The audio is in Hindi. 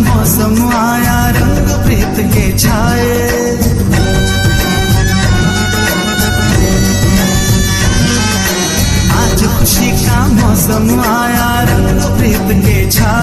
मौसम आया, रंग प्रीत के छाए। आज खुशी का मौसम आया, रंग प्रीत के छाए।